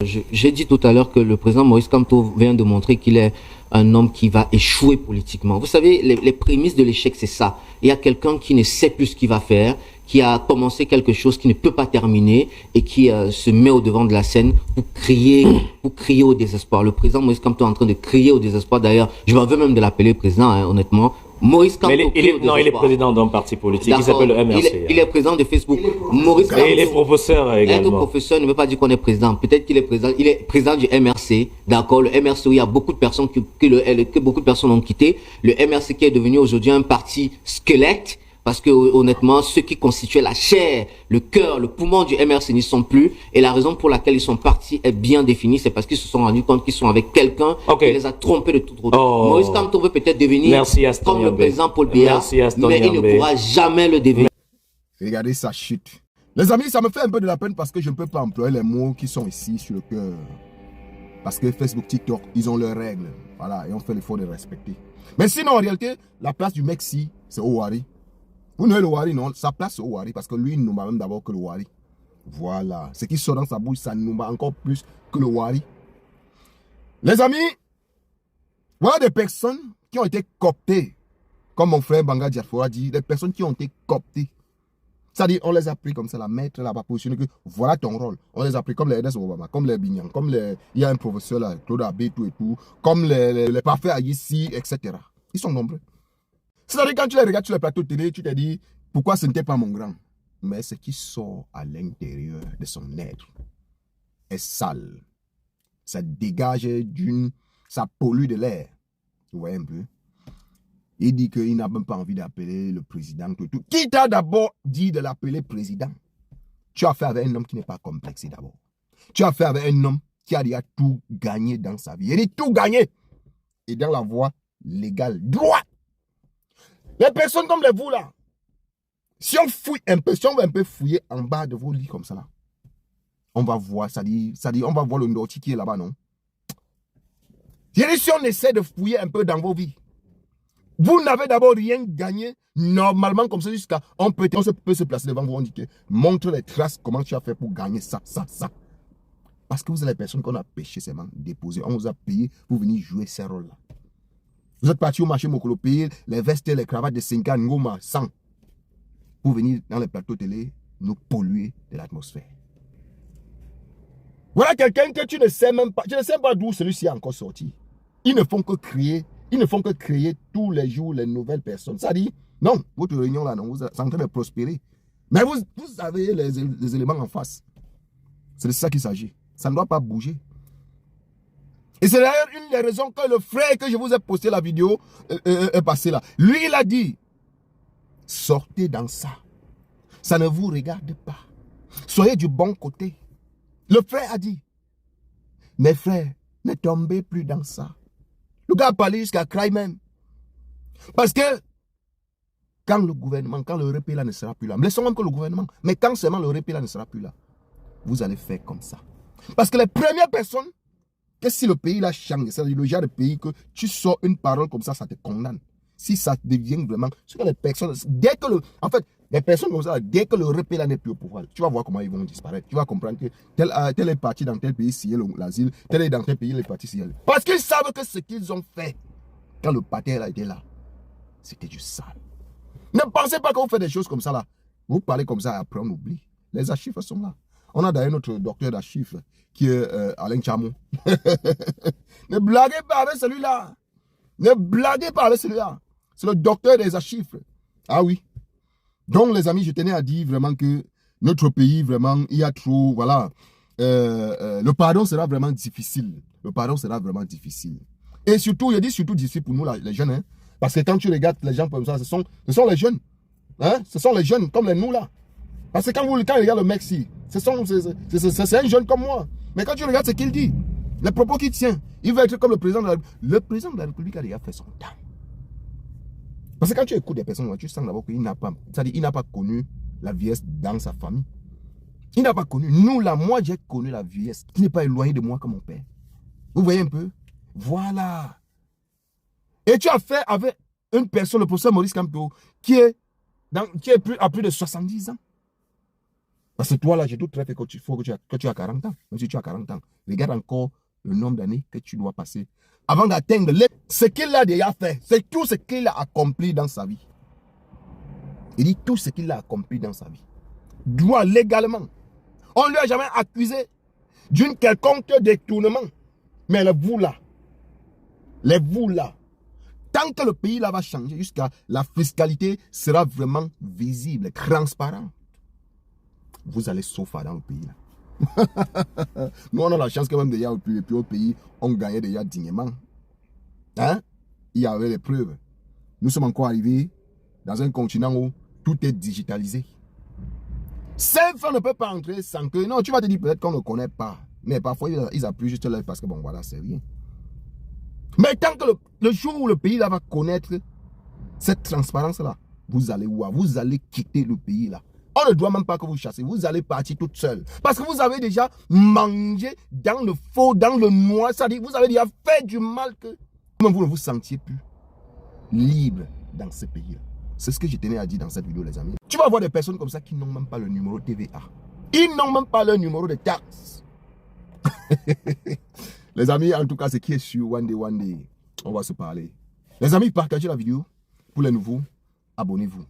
J'ai dit tout à l'heure que le président Maurice Kamto vient de montrer qu'il est un homme qui va échouer politiquement. Vous savez, les prémices de l'échec, c'est ça. Il y a quelqu'un qui ne sait plus ce qu'il va faire, qui a commencé quelque chose qui ne peut pas terminer et qui se met au devant de la scène pour crier au désespoir. Le président Maurice Kamto est en train de crier au désespoir. D'ailleurs, je m'en veux même de l'appeler président, hein, honnêtement. Maurice Kamto il est président d'un parti politique qui s'appelle le MRC. Il est président de Facebook. Maurice Kamto, et il est professeur également. Être professeur ne veut pas dire qu'on est président. Peut-être qu'il est président. Il est président du MRC. D'accord. Le MRC où il y a beaucoup de personnes que beaucoup de personnes ont quitté. Le MRC qui est devenu aujourd'hui un parti squelette. Parce que honnêtement, ceux qui constituaient la chair, le cœur, le poumon du MRC n'y sont plus. Et la raison pour laquelle ils sont partis est bien définie. C'est parce qu'ils se sont rendus compte qu'ils sont avec quelqu'un qui les a trompés de toute route. Maurice Kamto veut peut-être devenir comme le président Paul Biya, mais il ne pourra jamais le devenir. Regardez sa chute. Les amis, ça me fait un peu de la peine parce que je ne peux pas employer les mots qui sont ici sur le cœur. Parce que Facebook, TikTok, ils ont leurs règles. Voilà, et on fait l'effort de respecter. Mais sinon, en réalité, la place du mec, si, c'est Ouari. Vous n'avez le Ouari, non? Sa place, c'est Ouari, parce que lui, il nous bat même d'abord que le Ouari. Voilà. Ce qui sort dans sa bouche, ça nous bat encore plus que le Ouari. Les amis, voilà des personnes qui ont été cooptées. Comme mon frère Banga Diaspora dit, des personnes qui ont été cooptées. C'est-à-dire, on les a pris comme ça, la maître là-bas positionné que voilà ton rôle. On les a pris comme les Ernest Obama, comme les Bignan, comme les. Il y a un professeur là, Claude Abbé, tout et tout, comme les parfaits Aïssi, etc. Ils sont nombreux. C'est-à-dire, quand tu les regardes sur les plateaux de télé, tu te dis, pourquoi ce n'était pas mon grand? Mais ce qui sort à l'intérieur de son être est sale. Ça dégage ça pollue de l'air. Vous voyez un peu? Il dit qu'il n'a même pas envie d'appeler le président. Tout. Qui t'a d'abord dit de l'appeler président? Tu as fait avec un homme qui n'est pas complexé d'abord. Tu as fait avec un homme qui a déjà tout gagné dans sa vie. Il dit tout gagné. Et dans la voie légale, droite. Les personnes comme vous là, si on fouille un peu, si on va un peu fouiller en bas de vos lits comme ça là, on va voir, ça dit, on va voir le Ndoti qui est là-bas, non? Si on essaie de fouiller un peu dans vos vies, vous n'avez d'abord rien gagné, normalement comme ça, jusqu'à, on peut se placer devant vous, on dit que montre les traces, comment tu as fait pour gagner ça. Parce que vous êtes les personnes qu'on a pêché seulement, déposées, on vous a payé pour venir jouer ces rôles-là. Vous êtes parti au marché Mokolo payer les vestes et les cravates de 50 Ngoma 100 pour venir dans les plateaux télé nous polluer de l'atmosphère. Voilà quelqu'un que tu ne sais même pas, tu ne sais pas d'où celui-ci est encore sorti. Ils ne font que créer tous les jours les nouvelles personnes. Ça dit, non, votre réunion là, non, vous êtes en train de prospérer. Mais vous avez les éléments en face. C'est de ça qu'il s'agit. Ça ne doit pas bouger. Et c'est d'ailleurs une des raisons que le frère que je vous ai posté la vidéo est passé là. Lui, il a dit, sortez dans ça. Ça ne vous regarde pas. Soyez du bon côté. Le frère a dit, mes frères, ne tombez plus dans ça. Le gars a parlé jusqu'à cry même. Parce que quand le gouvernement, quand le RP là ne sera plus là, laissons même que le gouvernement, mais quand seulement le RP là ne sera plus là, vous allez faire comme ça. Parce que les premières personnes, que si le pays là change, c'est le genre de pays que tu sors une parole comme ça te condamne. Si ça devient vraiment, ce que les personnes, dès que les personnes comme ça, dès que le RP là n'est plus au pouvoir, tu vas voir comment ils vont disparaître. Tu vas comprendre que tel est parti dans tel pays, s'il y a l'asile, tel est dans tel pays, il est parti s'il y a. Parce qu'ils savent que ce qu'ils ont fait quand le pater là était là, c'était du sale. Ne pensez pas que vous faites des choses comme ça là. Vous parlez comme ça, après on oublie. Les archives sont là. On a d'ailleurs notre docteur d'archives qui est Alain Chamou. Ne blaguez pas avec celui-là. Ne blaguez pas avec celui-là. C'est le docteur des archives. Ah oui. Donc les amis, je tenais à dire vraiment que notre pays, vraiment, il y a trop, voilà. Le pardon sera vraiment difficile. Le pardon sera vraiment difficile. Et surtout, je dis surtout difficile pour nous, les jeunes. Hein, parce que quand tu regardes les gens comme ça, ce sont les jeunes. Hein, ce sont les jeunes comme nous là. Parce que quand vous regardez le mec, c'est un jeune comme moi. Mais quand tu regardes ce qu'il dit, les propos qu'il tient, il veut être comme le président de la République. Le président de la République a déjà fait son temps. Parce que quand tu écoutes des personnes, tu sens d'abord qu'il n'a pas, c'est-à-dire il n'a pas connu la vieillesse dans sa famille. Il n'a pas connu. Nous là, moi j'ai connu la vieillesse qui n'est pas éloignée de moi comme mon père. Vous voyez un peu? Voilà. Et tu as fait avec une personne, le professeur Maurice Kamto, qui a plus de 70 ans. Parce que toi, là, j'ai tout fait que tu as 40 ans. Même si tu as 40 ans, regarde encore le nombre d'années que tu dois passer avant d'atteindre ce qu'il a déjà fait. C'est tout ce qu'il a accompli dans sa vie. Il dit tout ce qu'il a accompli dans sa vie. Droit légalement. On ne lui a jamais accusé d'une quelconque détournement. Mais vous là, tant que le pays là va changer, jusqu'à la fiscalité sera vraiment visible, transparente, vous allez sauver dans le pays là. Nous on a la chance quand même déjà, puis au pays, on gagnait déjà dignement. Hein? Il y avait les preuves. Nous sommes encore arrivés dans un continent où tout est digitalisé. CFA ne peut pas entrer sans que... Non, tu vas te dire peut-être qu'on ne connaît pas. Mais parfois, ils appuient juste là parce que bon, voilà, c'est rien. Mais tant que le jour où le pays là va connaître cette transparence-là, vous allez voir, vous allez quitter le pays là. On ne doit même pas que vous chassez, vous allez partir toute seule. Parce que vous avez déjà mangé dans le faux, dans le noir, c'est-à-dire vous avez déjà fait du mal que vous ne vous sentiez plus libre dans ce pays-là. C'est ce que je tenais à dire dans cette vidéo, les amis. Tu vas voir des personnes comme ça qui n'ont même pas le numéro TVA. Ils n'ont même pas le numéro de taxe. Les amis, en tout cas, ce qui est sûr, one day, on va se parler. Les amis, partagez la vidéo. Pour les nouveaux, abonnez-vous.